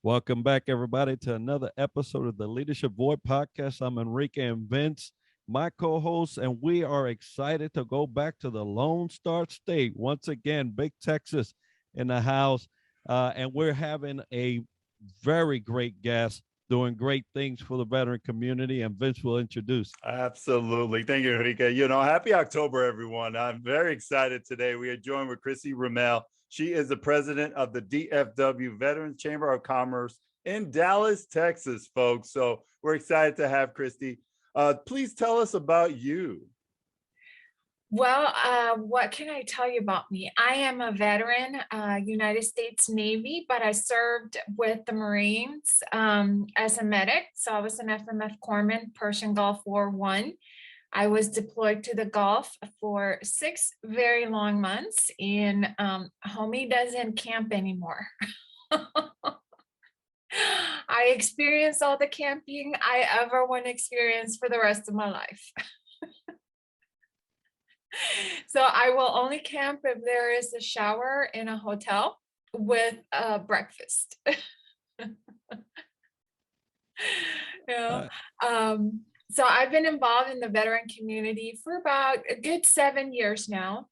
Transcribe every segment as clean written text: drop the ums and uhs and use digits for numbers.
Welcome back, everybody, to another episode of the Leadership Void Podcast. I'm Enrique and Vince, my co-hosts, and we are excited to go back to the Lone Star State once again. Big Texas in the house, and we're having a very great guest doing great things for the veteran community, and Vince will introduce. Absolutely. Thank you, Enrique. Happy October, everyone. I'm very excited today. We are joined with Cristie Remmel. She is the president of the DFW Veterans Chamber of Commerce in Dallas, Texas, folks. So we're excited to have Cristie. Please tell us about you. Well, what can I tell you about me? I am a veteran, United States Navy, but I served with the Marines as a medic. So I was an FMF corpsman, Persian Gulf War I. I was deployed to the Gulf for 6 very long months, and homie doesn't camp anymore. I experienced all the camping I ever want to experience for the rest of my life. So I will only camp if there is a shower in a hotel with breakfast. So I've been involved in the veteran community for about a good 7 years now.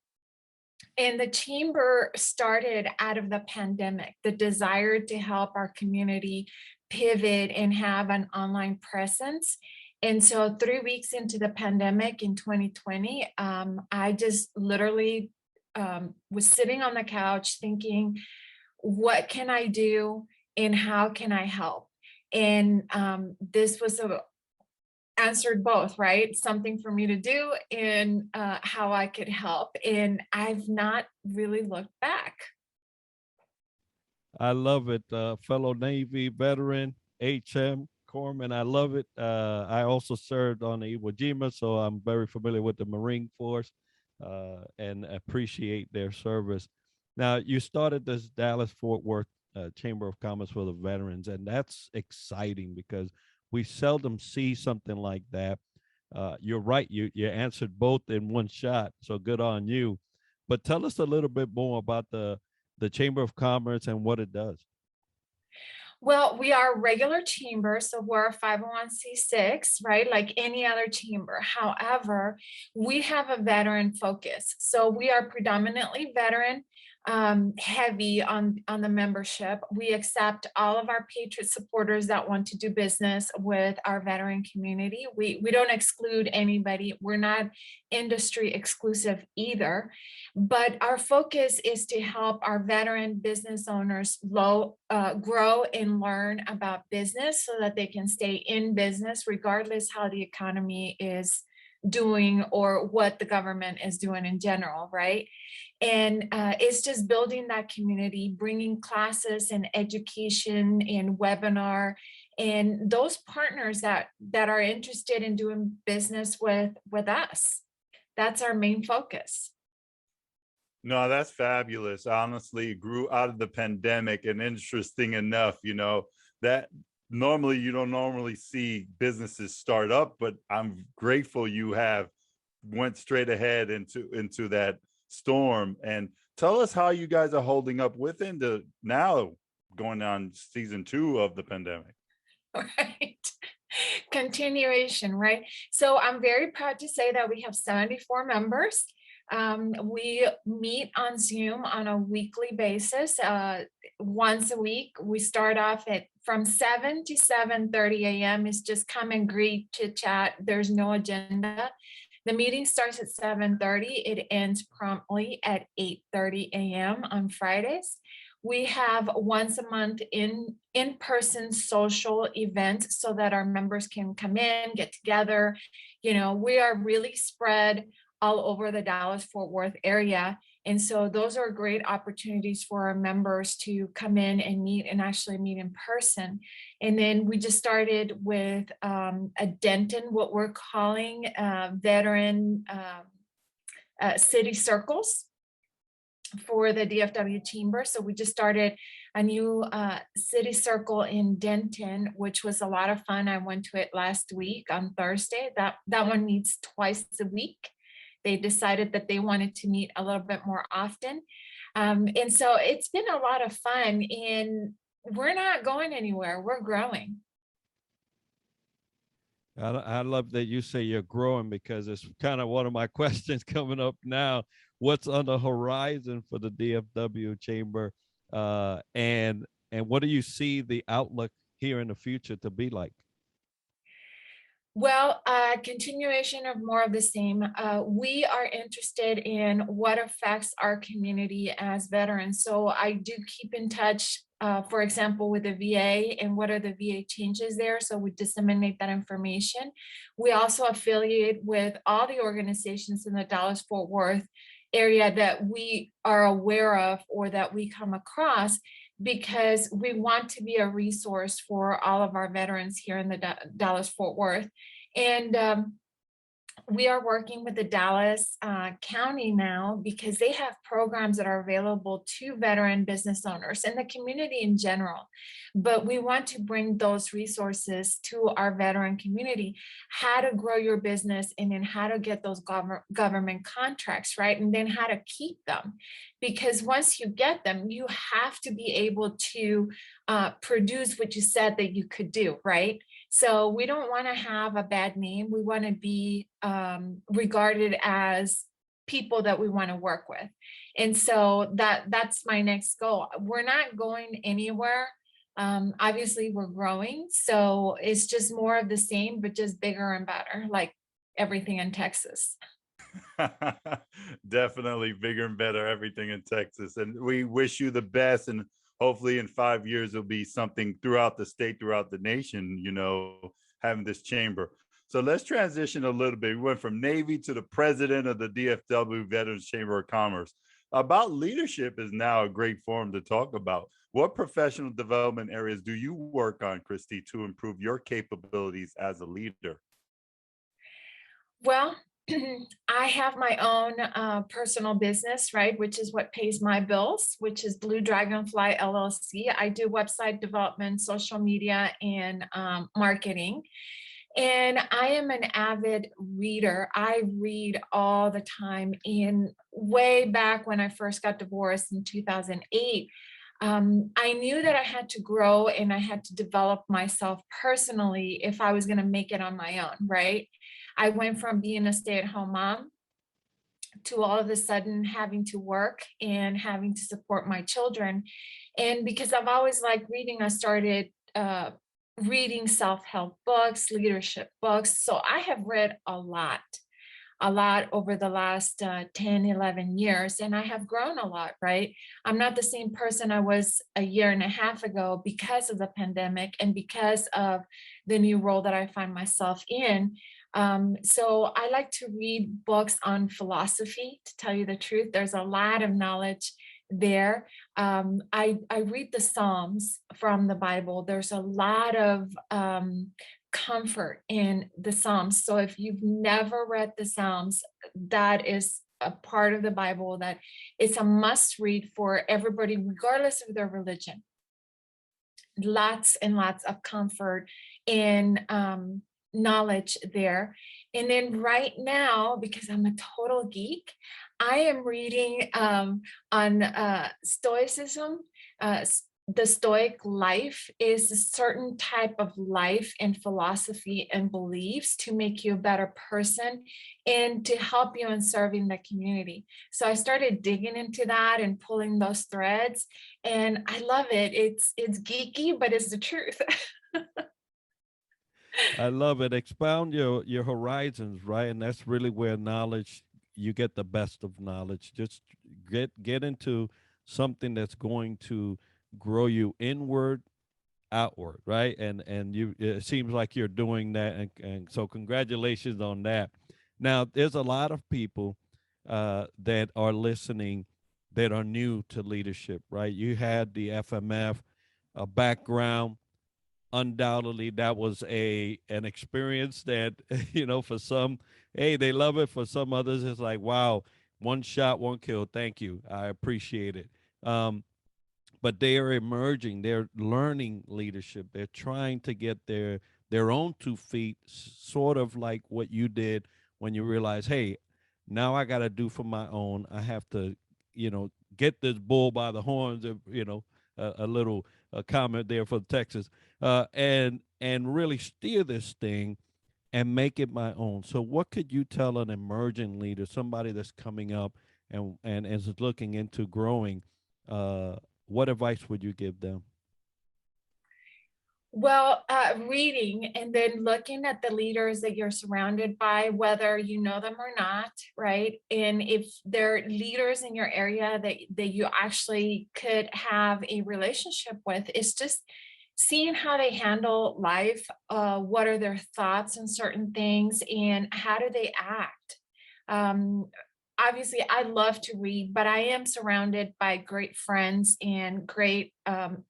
And the chamber started out of the pandemic, the desire to help our community pivot and have an online presence. And so 3 weeks into the pandemic in 2020, I just literally was sitting on the couch thinking, what can I do and how can I help? And this was answered both, right? Something for me to do and how I could help. And I've not really looked back. I love it. Fellow Navy veteran, HM Corpsman. I love it. I also served on the Iwo Jima, so I'm very familiar with the Marine Force and appreciate their service. Now, you started this Dallas-Fort Worth Chamber of Commerce for the veterans, and that's exciting because we seldom see something like that. You're right. You answered both in one shot, so good on you. But tell us a little bit more about the Chamber of Commerce and what it does. Well, we are a regular chamber, so we're a 501c6, right? Like any other chamber. However, we have a veteran focus. So we are predominantly veteran heavy on the membership. We accept all of our Patriot supporters that want to do business with our veteran community. We don't exclude anybody. We're not industry exclusive either, but our focus is to help our veteran business owners grow and learn about business so that they can stay in business regardless how the economy is doing or what the government is doing in general, right? And it's just building that community, bringing classes and education and webinar, and those partners that are interested in doing business with us. That's our main focus. No, that's fabulous. Honestly, it grew out of the pandemic, and interesting enough, that normally you don't normally see businesses start up, but I'm grateful you have went straight ahead into that storm. And tell us how you guys are holding up within the now going on season 2 of the pandemic. Right. Continuation, right? So I'm very proud to say that we have 74 members. We meet on Zoom on a weekly basis. Once a week, we start off from 7 to 7:30 a.m. It's just come and greet, chit chat. There's no agenda. The meeting starts at 7:30. It ends promptly at 8:30 a.m. on Fridays. We have once a month in-person social events so that our members can come in, get together. We are really spread all over the Dallas-Fort Worth area. And so those are great opportunities for our members to come in and actually meet in person. And then we just started with a Denton, what we're calling veteran city circles for the DFW Chamber. So we just started a new city circle in Denton, which was a lot of fun. I went to it last week on Thursday. That one meets twice a week. They decided that they wanted to meet a little bit more often. And so it's been a lot of fun. And we're not going anywhere. We're growing. I love that you say you're growing, because it's kind of one of my questions coming up now. What's on the horizon for the DFW Chamber, and what do you see the outlook here in the future to be like? Well, continuation of more of the same. We are interested in what affects our community as veterans. So I do keep in touch, for example, with the VA and what are the VA changes there. So we disseminate that information. We also affiliate with all the organizations in the Dallas-Fort Worth area that we are aware of or that we come across, because we want to be a resource for all of our veterans here in the Dallas-Fort Worth. And we are working with the Dallas County now, because they have programs that are available to veteran business owners and the community in general. But we want to bring those resources to our veteran community, how to grow your business, and then how to get those government contracts, right? And then how to keep them. Because once you get them, you have to be able to produce what you said that you could do, right? So we don't want to have a bad name. We want to be regarded as people that we want to work with. And so that's my next goal. We're not going anywhere. Obviously, we're growing. So it's just more of the same, but just bigger and better, like everything in Texas. Definitely bigger and better, everything in Texas. And we wish you the best. And hopefully in 5 years, it'll be something throughout the state, throughout the nation, having this chamber. So let's transition a little bit. We went from Navy to the president of the DFW Veterans Chamber of Commerce. About leadership is now a great forum to talk about. What professional development areas do you work on, Cristie, to improve your capabilities as a leader? Well, I have my own personal business, right, which is what pays my bills, which is Blue Dragonfly LLC. I do website development, social media, and marketing. And I am an avid reader. I read all the time. And way back when I first got divorced in 2008, I knew that I had to grow and I had to develop myself personally if I was going to make it on my own, right? I went from being a stay-at-home mom to all of a sudden having to work and having to support my children. And because I've always liked reading, I started reading self-help books, leadership books. So I have read a lot over the last 10, 11 years, and I have grown a lot, right? I'm not the same person I was a year and a half ago because of the pandemic and because of the new role that I find myself in. So I like to read books on philosophy, to tell you the truth. There's a lot of knowledge there. I read the Psalms from the Bible. There's a lot of comfort in the Psalms. So if you've never read the Psalms, that is a part of the Bible that it's a must read for everybody, regardless of their religion. Lots and lots of comfort and knowledge there. And then right now, because I'm a total geek, I am reading on Stoicism. The Stoic life is a certain type of life and philosophy and beliefs to make you a better person and to help you in serving the community. So I started digging into that and pulling those threads, and I love it. It's geeky, but it's the truth. I love it. Expound your horizons, right? And that's really where knowledge, you get the best of knowledge. Just get into something that's going to grow you inward, outward, right? And you, it seems like you're doing that, and so congratulations on that. Now, there's a lot of people that are listening that are new to leadership, right? You had the FMF background. Undoubtedly, that was an experience that for some, hey, they love it. For some others, it's like, wow, one shot, one kill. Thank you, I appreciate it. But they are emerging. They're learning leadership. They're trying to get their own 2 feet, sort of like what you did when you realize, hey, now I got to do for my own. I have to, get this bull by the horns, a little a comment there for Texas, and really steer this thing and make it my own. So what could you tell an emerging leader, somebody that's coming up and is looking into growing? What advice would you give them? Well, reading and then looking at the leaders that you're surrounded by, whether you know them or not, right? And if they're leaders in your area that you actually could have a relationship with, it's just seeing how they handle life, what are their thoughts on certain things, and how do they act. Um, Obviously, I love to read, but I am surrounded by great friends and great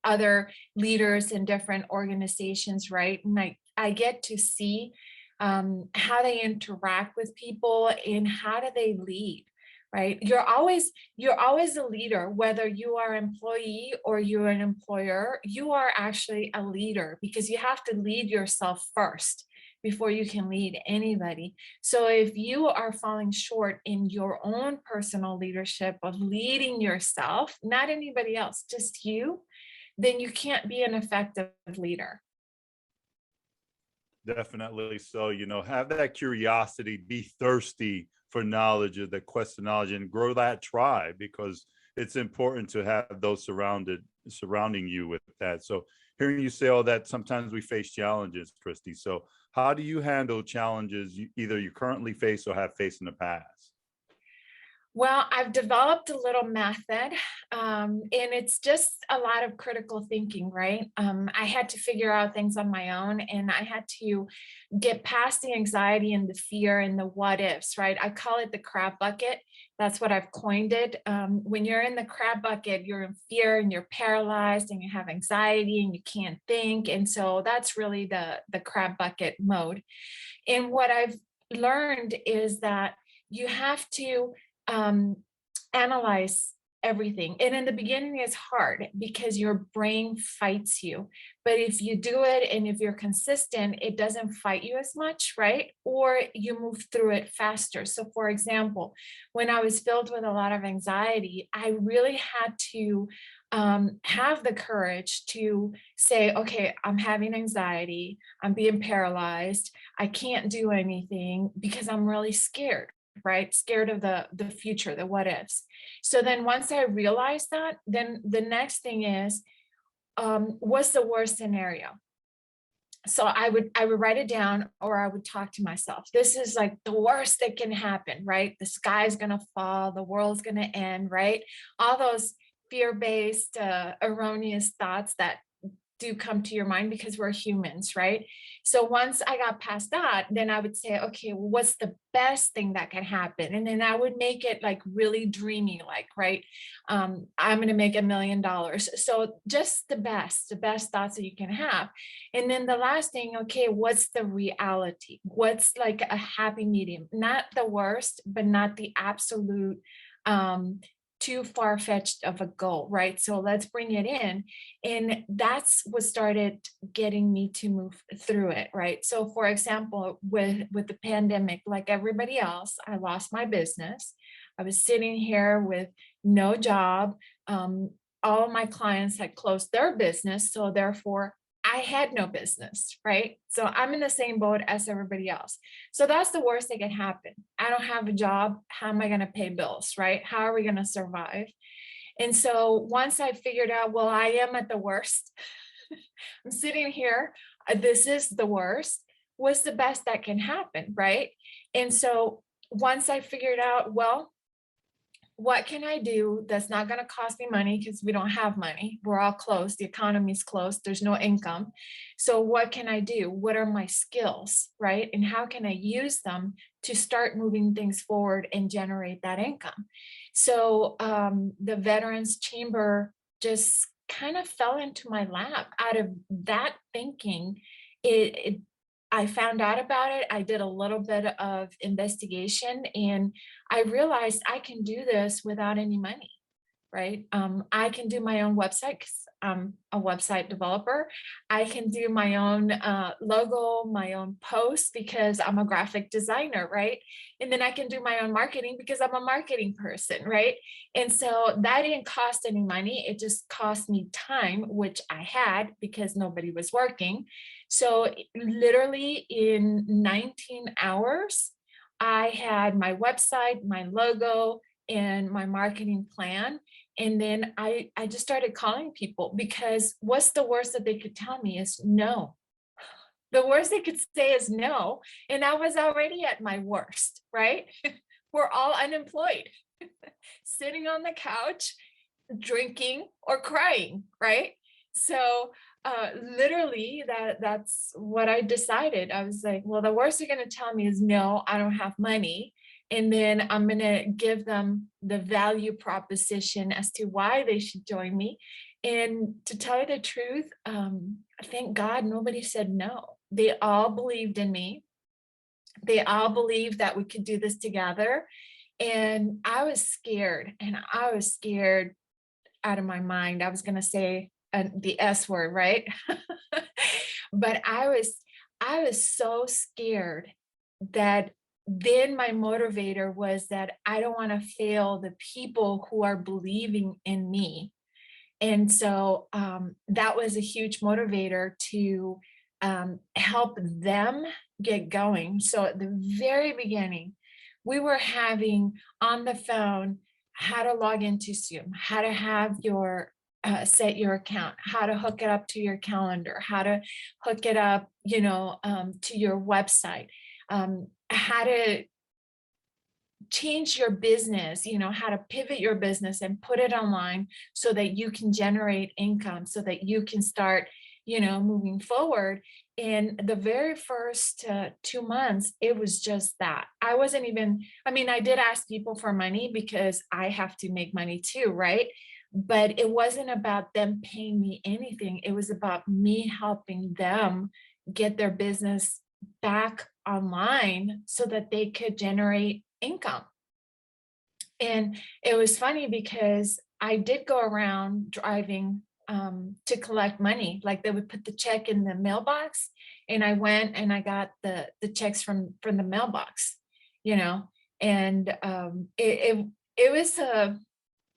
other leaders in different organizations, right? And I get to see how they interact with people and how do they lead, right? You're always a leader, whether you are an employee or you're an employer. You are actually a leader because you have to lead yourself first before you can lead anybody. So if you are falling short in your own personal leadership of leading yourself, not anybody else, just you, then you can't be an effective leader. Definitely. So, have that curiosity, be thirsty for knowledge, or the quest of knowledge, and grow that tribe, because it's important to have those surrounding you with that. So hearing you say all that, sometimes we face challenges, Cristie. So how do you handle challenges either you currently face or have faced in the past? Well, I've developed a little method, and it's just a lot of critical thinking, right? I had to figure out things on my own, and I had to get past the anxiety and the fear and the what ifs, right? I call it the crab bucket. That's what I've coined it. When you're in the crab bucket, you're in fear and you're paralyzed and you have anxiety and you can't think. And so that's really the crab bucket mode. And what I've learned is that you have to analyze everything. And in the beginning, it's hard because your brain fights you. But if you do it and if you're consistent, it doesn't fight you as much, right? Or you move through it faster. So, for example, when I was filled with a lot of anxiety, I really had to have the courage to say, okay, I'm having anxiety, I'm being paralyzed, I can't do anything because I'm really scared, right? Scared of the future, the what ifs. So then once I realized that, then the next thing is, what's the worst scenario? So I would write it down, or I would talk to myself. This is like the worst that can happen, right? The sky's gonna fall, the world's gonna end, right? All those fear-based, erroneous thoughts that do come to your mind because we're humans, right? So once I got past that, then I would say, okay, well, what's the best thing that can happen? And then I would make it like really dreamy, like, right? I'm going to make $1 million. So just the best thoughts that you can have. And then the last thing, okay, what's the reality? What's like a happy medium? Not the worst, but not the absolute, too far-fetched of a goal, right? So let's bring it in. And that's what started getting me to move through it, right? So for example, with the pandemic, like everybody else, I lost my business. I was sitting here with no job. All of my clients had closed their business. So therefore, I had no business, right? So I'm in the same boat as everybody else. So that's the worst that can happen. I don't have a job. How am I going to pay bills, right? How are we going to survive? And so once I figured out, well, I am at the worst. I'm sitting here. This is the worst. What's the best that can happen, right? And so once I figured out, well, what can I do that's not going to cost me money, because we don't have money. We're all closed. The economy's closed. There's no income. So what can I do? What are my skills, right? And how can I use them to start moving things forward and generate that income? So the Veterans Chamber just kind of fell into my lap. Out of that thinking, I found out about it. I did a little bit of investigation and I realized I can do this without any money, right? I can do my own website because I'm a website developer. I can do my own logo, my own posts because I'm a graphic designer, right? And then I can do my own marketing because I'm a marketing person, right? And so that didn't cost any money. It just cost me time, which I had because nobody was working. So literally in 19 hours, I had my website, my logo, and my marketing plan. And then I just started calling people because what's the worst that they could tell me is no. The worst they could say is no. And I was already at my worst, right? We're all unemployed, sitting on the couch, drinking or crying, right? So literally that's what I decided. I was like, well, the worst they're going to tell me is no, I don't have money. And then I'm going to give them the value proposition as to why they should join me. And to tell you the truth, thank God nobody said no. They all believed in me. They all believed that we could do this together. And I was scared, and I was scared out of my mind. I was going to say the S word, right? But I was so scared that then my motivator was that I don't want to fail the people who are believing in me. And so that was a huge motivator to help them get going. So at the very beginning, we were having on the phone how to log into Zoom, how to have your set your account, how to hook it up to your calendar, how to hook it up, to your website, how to change your business, how to pivot your business and put it online so that you can generate income, so that you can start, moving forward. In the very first 2 months, it was just that. I did ask people for money because I have to make money too, right? But it wasn't about them paying me anything. It was about me helping them get their business back online so that they could generate income. And it was funny because I did go around driving to collect money. Like they would put the check in the mailbox, and I went and I got the checks from the mailbox, and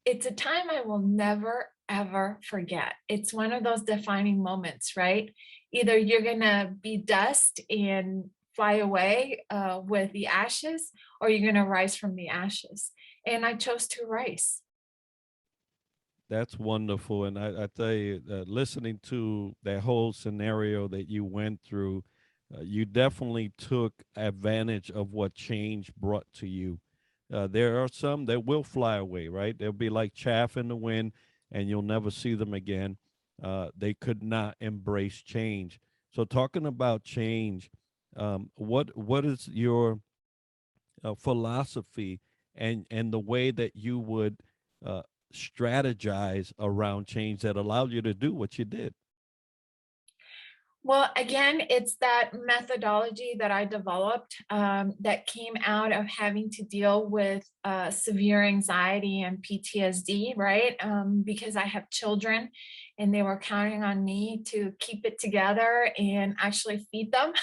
it's a time I will never ever forget. It's one of those defining moments, right? Either you're gonna be dust and fly away with the ashes, or you're gonna rise from the ashes. And I chose to rise. That's wonderful. And I tell you, listening to that whole scenario that you went through, you definitely took advantage of what change brought to you. There are some that will fly away, right? They'll be like chaff in the wind and you'll never see them again. They could not embrace change. So, talking about change, what is your philosophy and the way that you would uh, strategize around change that allowed you to do what you did? Well, again, it's that methodology that I developed that came out of having to deal with severe anxiety and PTSD, right? Because I have children and they were counting on me to keep it together and actually feed them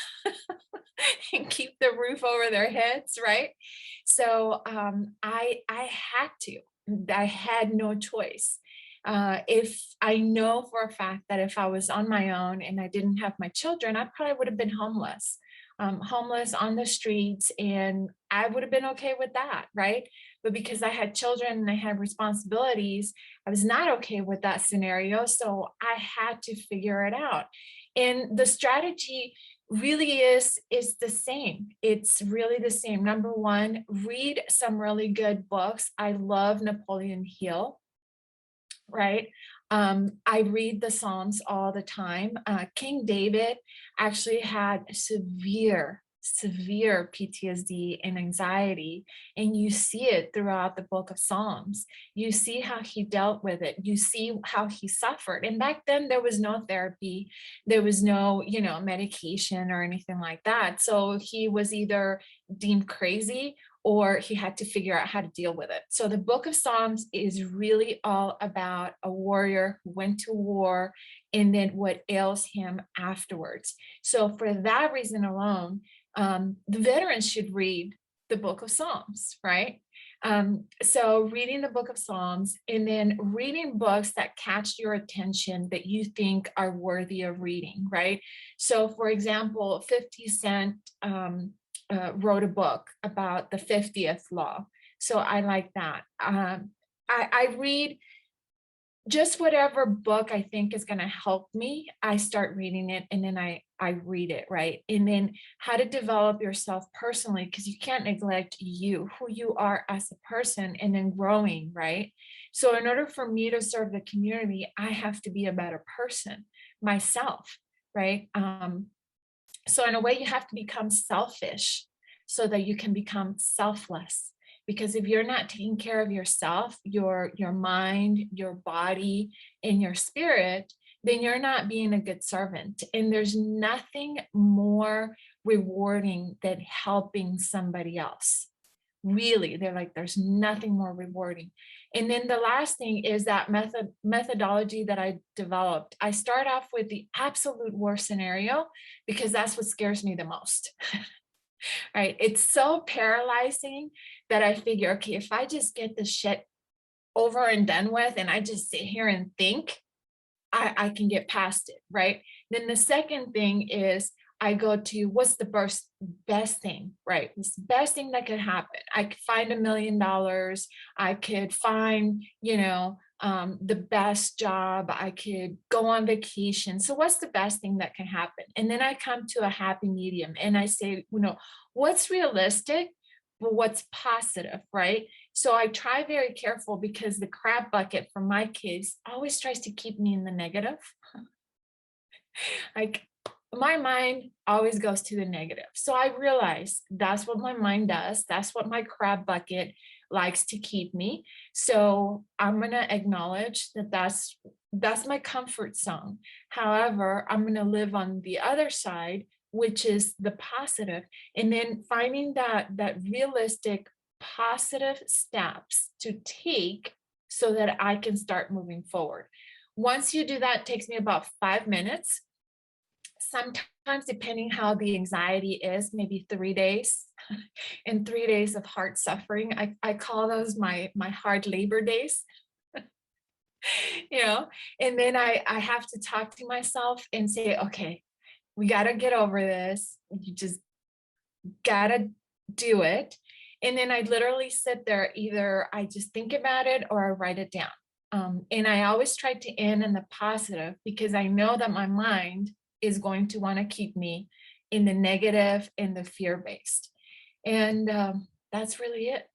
and keep the roof over their heads, right? So I had to. I had no choice. If I know for a fact that if I was on my own and I didn't have my children, I probably would have been homeless, homeless on the streets, and I would have been okay with that, right? But because I had children and I had responsibilities, I was not okay with that scenario. So I had to figure it out. And the strategy really is the same. It's really the same. Number one, read some really good books. I love Napoleon Hill, right? I read the Psalms all the time. King David actually had severe PTSD and anxiety, and you see it throughout the book of Psalms. You see how he dealt with it. You see how he suffered. And back then there was no therapy. There was no, medication or anything like that. So he was either deemed crazy or he had to figure out how to deal with it. So the Book of Psalms is really all about a warrior who went to war and then what ails him afterwards. So for that reason alone, the veterans should read the Book of Psalms, right? So reading the Book of Psalms and then reading books that catch your attention that you think are worthy of reading, right? So for example, 50 Cent wrote a book about the 50th law. So I like that. I read just whatever book I think is going to help me. I start reading it and then I read it, right? And then how to develop yourself personally, because you can't neglect you, who you are as a person, and then growing, right? So in order for me to serve the community, I have to be a better person myself, right? So in a way, you have to become selfish so that you can become selfless. Because if you're not taking care of yourself, your mind, your body, and your spirit, then you're not being a good servant. And there's nothing more rewarding than helping somebody else. Really, they're like, there's nothing more rewarding. And then the last thing is that methodology that I developed. I start off with the absolute worst scenario because that's what scares me the most. Right? It's so paralyzing that I figure, okay, if I just get this shit over and done with and I just sit here and think, I can get past it, right? Then the second thing is I go to what's the best thing, right? What's the best thing that could happen? I could find $1 million. I could find, the best job. I could go on vacation. So what's the best thing that can happen? And then I come to a happy medium and I say, what's realistic, but what's positive, right? So I try very careful because the crab bucket for my kids always tries to keep me in the negative. Like my mind always goes to the negative. So I realize that's what my mind does. That's what my crab bucket likes to keep me. So I'm going to acknowledge that that's my comfort zone. However, I'm going to live on the other side, which is the positive, and then finding that realistic positive steps to take so that I can start moving forward. Once you do that, it takes me about 5 minutes. Sometimes, depending how the anxiety is, maybe 3 days and 3 days of hard suffering. I call those my hard labor days. And then I have to talk to myself and say, okay, we got to get over this. You just got to do it. And then I literally sit there, either I just think about it or I write it down. And I always try to end in the positive because I know that my mind is going to want to keep me in the negative and the fear-based. And that's really it.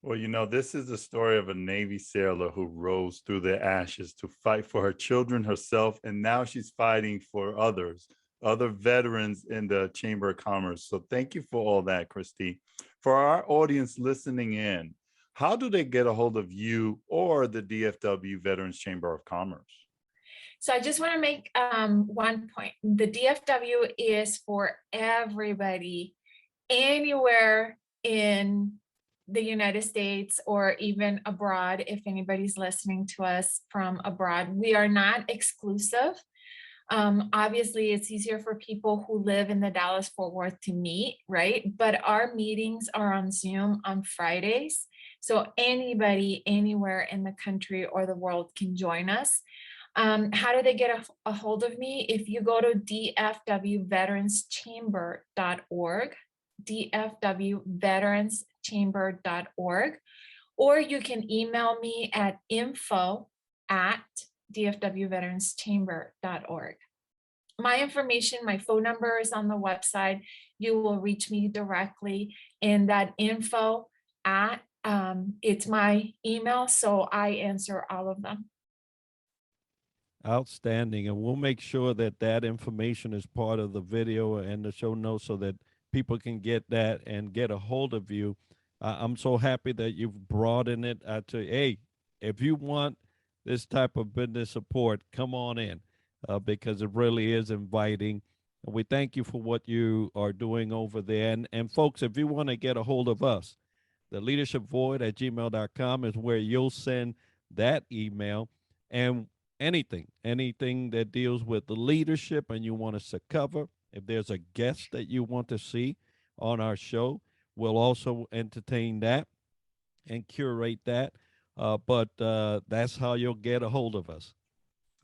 Well, this is the story of a Navy sailor who rose through the ashes to fight for her children, herself, and now she's fighting for other veterans in the Chamber of Commerce. So thank you for all that, Cristie. For our audience listening in, how do they get a hold of you or the DFW Veterans Chamber of Commerce? So I just want to make one point. The DFW is for everybody, anywhere in the United States or even abroad. If anybody's listening to us from abroad, we are not exclusive. Obviously, it's easier for people who live in the Dallas-Fort Worth to meet, right? But our meetings are on Zoom on Fridays. So anybody, anywhere in the country or the world can join us. How do they get a hold of me? If you go to dfwveteranschamber.org, dfwveteranschamber.org, or you can email me at info@dfwveteranschamber.org. My information, my phone number is on the website. You will reach me directly, and that info it's my email, so I answer all of them. Outstanding. And we'll make sure that information is part of the video and the show notes so that people can get that and get a hold of you. I'm so happy that you've broadened it to, hey, if you want this type of business support, come on in, because it really is inviting. And we thank you for what you are doing over there. And folks, if you want to get a hold of us, the leadershipvoid@gmail.com is where you'll send that email. And anything that deals with the leadership and you want us to cover, if there's a guest that you want to see on our show, we'll also entertain that and curate that. But that's how you'll get a hold of us.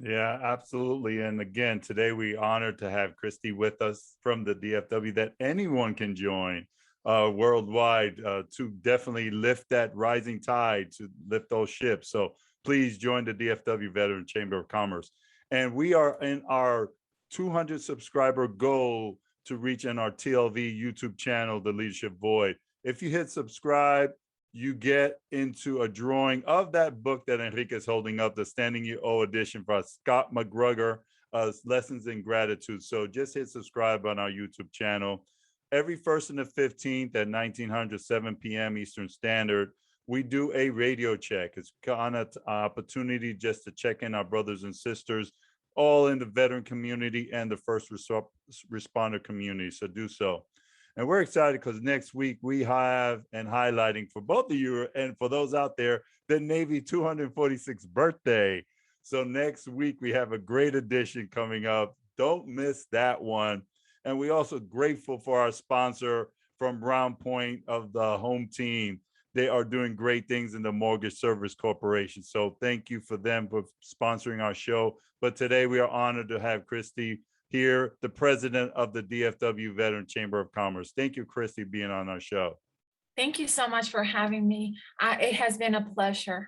Yeah, absolutely. And again, today we honored to have Cristie with us from the DFW that anyone can join worldwide to definitely lift that rising tide, to lift those ships. So please join the DFW Veteran Chamber of Commerce. And we are in our 200 subscriber goal to reach in our TLV YouTube channel, The Leadership Void. If you hit subscribe, you get into a drawing of that book that Enrique is holding up, the Standing You Owe edition by Scott McGregor, Lessons in Gratitude. So just hit subscribe on our YouTube channel. Every 1st and the 15th at 1900, 7 p.m. Eastern Standard, we do a radio check. It's kind of an opportunity just to check in our brothers and sisters, all in the veteran community and the first responder community. So do so. And we're excited because next week we have, and highlighting for both of you and for those out there, the Navy 246th birthday. So next week we have a great edition coming up. Don't miss that one. And we also grateful for our sponsor from Round Point of the home team. They are doing great things in the Mortgage Service Corporation. So thank you for them for sponsoring our show. But today we are honored to have Cristie here, the president of the DFW Veteran Chamber of Commerce. Thank you, Cristie, being on our show. Thank you so much for having me. It has been a pleasure.